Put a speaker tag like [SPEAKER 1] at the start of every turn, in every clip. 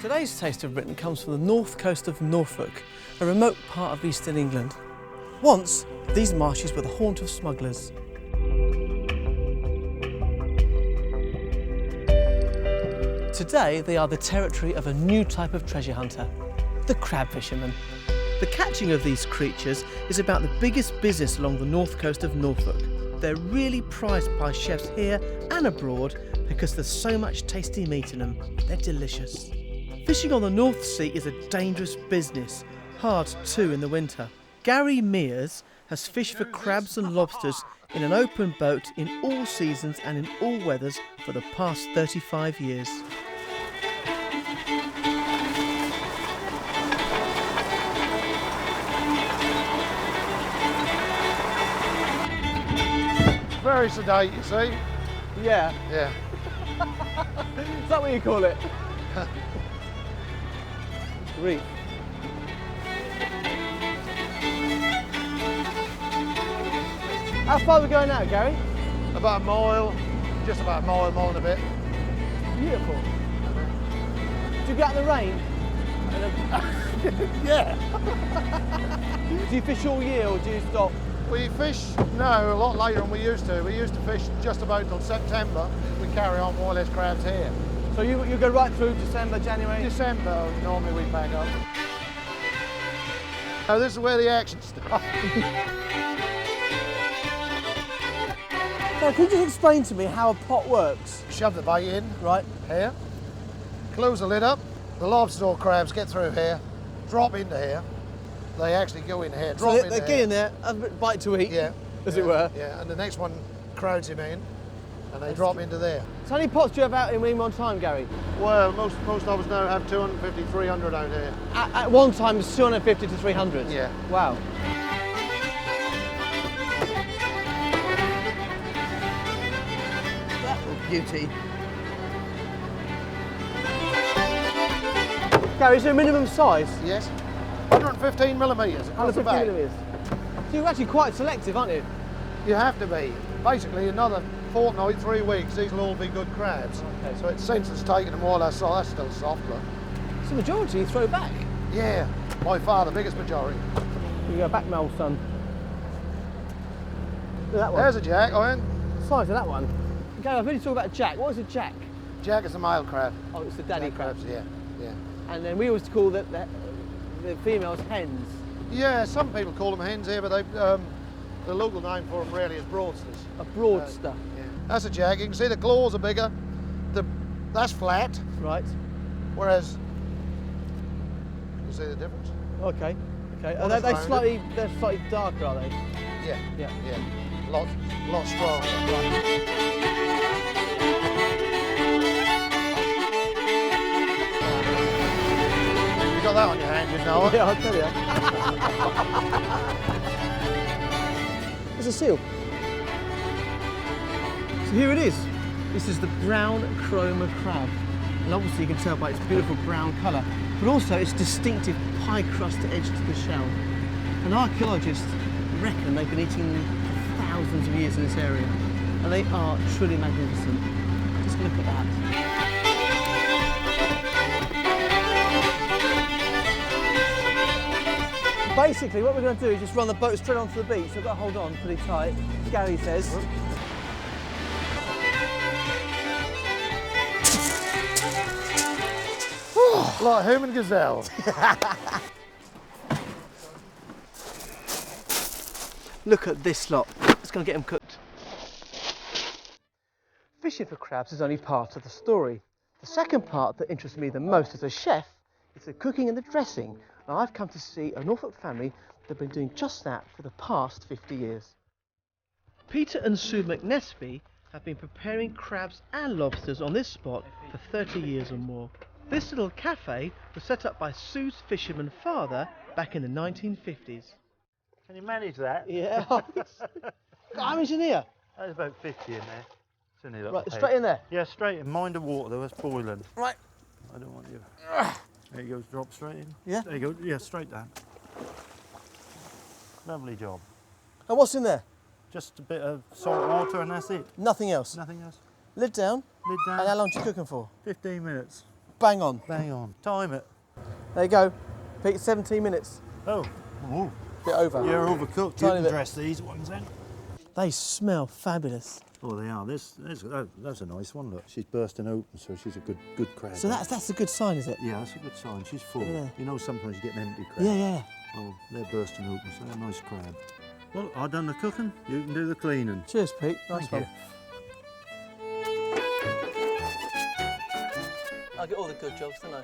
[SPEAKER 1] Today's Taste of Britain comes from the north coast of Norfolk, a remote part of eastern England. Once, these marshes were the haunt of smugglers. Today, they are the territory of a new type of treasure hunter, the crab fisherman. The catching of these creatures is about the biggest business along the north coast of Norfolk. They're really prized by chefs here and abroad because there's so much tasty meat in them. They're delicious. Fishing on the North Sea is a dangerous business, hard too in the winter. Gary Mears has fished for crabs and lobsters in an open boat in all seasons and in all weathers for the past 35 years.
[SPEAKER 2] Very sedate, you see.
[SPEAKER 1] Yeah.
[SPEAKER 2] Yeah.
[SPEAKER 1] Is that what you call it? Reef. How far are we going now, Gary?
[SPEAKER 2] About a mile, just about a mile and a bit.
[SPEAKER 1] Beautiful. Do you get out in the rain?
[SPEAKER 2] Yeah.
[SPEAKER 1] Do you fish all year or do you stop?
[SPEAKER 2] We fish now a lot later than we used to. We used to fish just about till September. We carry on more or less crabs here.
[SPEAKER 1] So you go right through December, January?
[SPEAKER 2] December, normally we back up. Now this is where the action starts.
[SPEAKER 1] Now, can you just explain to me how a pot works?
[SPEAKER 2] Shove the bait in,
[SPEAKER 1] Right.
[SPEAKER 2] here. Close the lid up. The lobsters or crabs get through here, drop into here. They actually go in here, drop in
[SPEAKER 1] They get in there, have a bite to eat,
[SPEAKER 2] Yeah.
[SPEAKER 1] as it were.
[SPEAKER 2] Yeah, and the next one crowds him in, and they drop into there.
[SPEAKER 1] So how many pots do you have out in one time, Gary?
[SPEAKER 2] Well, most of us now have 250, 300 out here.
[SPEAKER 1] At one time, it's 250 to 300?
[SPEAKER 2] Yeah.
[SPEAKER 1] Wow. That little beauty. Gary, is there a minimum size?
[SPEAKER 2] Yes. 115 millimetres across the
[SPEAKER 1] 150
[SPEAKER 2] back.
[SPEAKER 1] millimetres. So you're actually quite selective, aren't you?
[SPEAKER 2] You have to be. Basically, another fortnight, 3 weeks, these will all be good crabs.
[SPEAKER 1] Okay.
[SPEAKER 2] So it's since it's taken them all, that's still soft, look.
[SPEAKER 1] So the majority you throw back.
[SPEAKER 2] Yeah, by far the biggest majority.
[SPEAKER 1] You go back, my old son. Look at that one.
[SPEAKER 2] There's a jack, Iron.
[SPEAKER 1] The size of that one. Gary, I've really talked about a jack. What is a jack?
[SPEAKER 2] Jack is a male crab.
[SPEAKER 1] Oh, it's the daddy
[SPEAKER 2] Jack
[SPEAKER 1] crab.
[SPEAKER 2] crabs, yeah, yeah.
[SPEAKER 1] And then we always call the females hens.
[SPEAKER 2] Yeah, some people call them hens here, but the local name for them really is broadsters.
[SPEAKER 1] A broadster.
[SPEAKER 2] Yeah. That's a jack. You can see the claws are bigger. That's flat,
[SPEAKER 1] Right.
[SPEAKER 2] whereas you see the difference.
[SPEAKER 1] Okay. Okay. Are
[SPEAKER 2] One
[SPEAKER 1] they,
[SPEAKER 2] is
[SPEAKER 1] they
[SPEAKER 2] rounded.
[SPEAKER 1] they're slightly darker, are they?
[SPEAKER 2] Yeah,
[SPEAKER 1] Yeah.
[SPEAKER 2] yeah. Lot stronger. You got that on your hand, you know it.
[SPEAKER 1] Yeah, I'll tell you. It's a seal. So here it is. This is the brown chroma crab. And obviously you can tell by its beautiful brown colour, but also its distinctive pie crust edge to the shell. And archaeologists reckon they've been eating them for thousands of years in this area. And they are truly magnificent. Just look at that. Basically, what we're going to do is just run the boat straight onto the beach. So I've got to hold on pretty tight, Gary says.
[SPEAKER 2] Like a human gazelle.
[SPEAKER 1] Look at this lot. Let's go and get them cooked. Fishing for crabs is only part of the story. The second part that interests me the most as a chef is the cooking and the dressing. Now, I've come to see a Norfolk family that have been doing just that for the past 50 years. Peter and Sue McNesby have been preparing crabs and lobsters on this spot for 30 years or more. This little cafe was set up by Sue's fisherman father back in the 1950s.
[SPEAKER 3] Can you manage that?
[SPEAKER 1] Yeah. How many's in here?
[SPEAKER 3] There's about 50 in there. It's only a little
[SPEAKER 1] Right,
[SPEAKER 3] peg.
[SPEAKER 1] straight in there.
[SPEAKER 3] Yeah, straight in. Mind the water though, it's boiling.
[SPEAKER 1] Right.
[SPEAKER 3] I don't want you. There you go, drop straight in.
[SPEAKER 1] Yeah?
[SPEAKER 3] There you go, yeah, straight down. Lovely job.
[SPEAKER 1] And what's in there?
[SPEAKER 3] Just a bit of salt water and that's it.
[SPEAKER 1] Nothing else.
[SPEAKER 3] Nothing else.
[SPEAKER 1] Lid down.
[SPEAKER 3] Lid down.
[SPEAKER 1] And how long do you cook them for?
[SPEAKER 3] 15 minutes.
[SPEAKER 1] bang on.
[SPEAKER 3] Bang on. Time it.
[SPEAKER 1] There you go. Pete, 17 minutes.
[SPEAKER 3] Oh. Ooh.
[SPEAKER 1] Bit over.
[SPEAKER 3] Yeah, overcooked. You
[SPEAKER 1] Tiny
[SPEAKER 3] can
[SPEAKER 1] bit.
[SPEAKER 3] dress these ones then.
[SPEAKER 1] They smell fabulous.
[SPEAKER 3] Oh, they are. That's a nice one. Look, she's bursting open, so she's a good crab.
[SPEAKER 1] So that's a good sign, is it?
[SPEAKER 3] Yeah, that's a good sign. She's full.
[SPEAKER 1] Yeah.
[SPEAKER 3] You know, sometimes you get an empty crab.
[SPEAKER 1] Yeah.
[SPEAKER 3] Well, they're bursting open, so they're a nice crab. Well, I've done the cooking. You can do the cleaning.
[SPEAKER 1] Cheers, Pete. Nice
[SPEAKER 3] Thank
[SPEAKER 1] one. I get all the good jobs, don't I?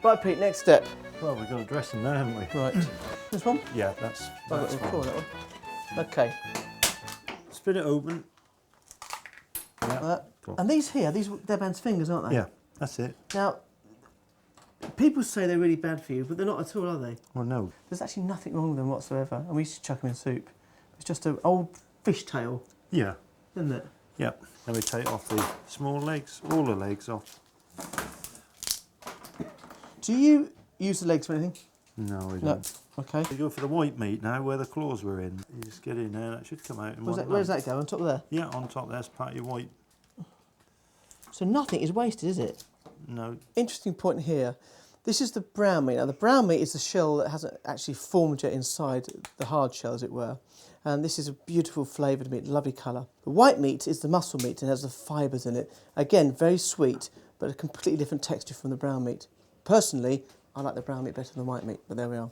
[SPEAKER 1] Right, Pete, next step.
[SPEAKER 3] Well, we've got to dress them now, haven't we?
[SPEAKER 1] Right. This one?
[SPEAKER 3] Yeah, that's
[SPEAKER 1] I've got to
[SPEAKER 3] fine.
[SPEAKER 1] record that one. Okay.
[SPEAKER 3] Spin it open. Yeah. Cool.
[SPEAKER 1] And these here, they're man's fingers, aren't they?
[SPEAKER 3] Yeah, that's it.
[SPEAKER 1] Now, people say they're really bad for you, but they're not at all, are they?
[SPEAKER 3] Well, no.
[SPEAKER 1] There's actually nothing wrong with them whatsoever. And we used to chuck them in soup. It's just an old fish tail,
[SPEAKER 3] Yeah.
[SPEAKER 1] isn't it?
[SPEAKER 3] Yeah. Then we take off the small legs, all the legs off.
[SPEAKER 1] Do you use the legs for anything?
[SPEAKER 3] No, we
[SPEAKER 1] No.
[SPEAKER 3] don't.
[SPEAKER 1] Okay.
[SPEAKER 3] We go for the white meat now, where the claws were in. You just get in there, that should come out in one
[SPEAKER 1] Where does
[SPEAKER 3] lump.
[SPEAKER 1] that go? On top of there?
[SPEAKER 3] Yeah, on top there's part of your white.
[SPEAKER 1] So nothing is wasted, is it?
[SPEAKER 3] No.
[SPEAKER 1] Interesting point here. This is the brown meat. Now, the brown meat is the shell that hasn't actually formed yet inside the hard shell, as it were. And this is a beautiful flavoured meat, lovely colour. The white meat is the muscle meat and has the fibres in it. Again, very sweet, but a completely different texture from the brown meat. Personally, I like the brown meat better than the white meat, but there we are.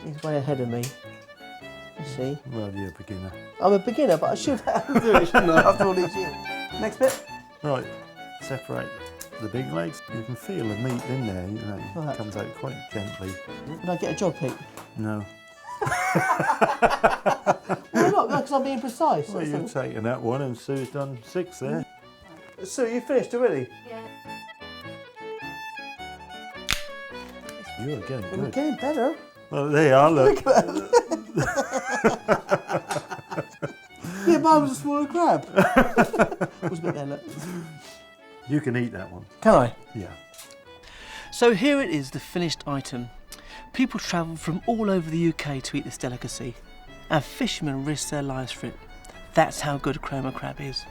[SPEAKER 1] He's way ahead of me. You see?
[SPEAKER 3] Well, you're a beginner.
[SPEAKER 1] I'm a beginner, but I should have to do it, shouldn't I, after all these years? Next bit.
[SPEAKER 3] Right, separate the big legs. You can feel the meat in there, you know,
[SPEAKER 1] Right.
[SPEAKER 3] it comes out quite gently.
[SPEAKER 1] Did I get a job, Pete?
[SPEAKER 3] No.
[SPEAKER 1] Why not? Because I'm being precise.
[SPEAKER 3] Well, you've taken that one and Sue's done 6 there.
[SPEAKER 1] So you finished already?
[SPEAKER 4] Yeah.
[SPEAKER 3] You're getting
[SPEAKER 1] We're
[SPEAKER 3] good.
[SPEAKER 1] getting better.
[SPEAKER 3] Well, there you are, look.
[SPEAKER 1] Yeah, but I was a smaller crab. Was a bit there, look.
[SPEAKER 3] You can eat that one.
[SPEAKER 1] Can I?
[SPEAKER 3] Yeah.
[SPEAKER 1] So here it is, the finished item. People travel from all over the UK to eat this delicacy, and fishermen risk their lives for it. That's how good Cromer crab is.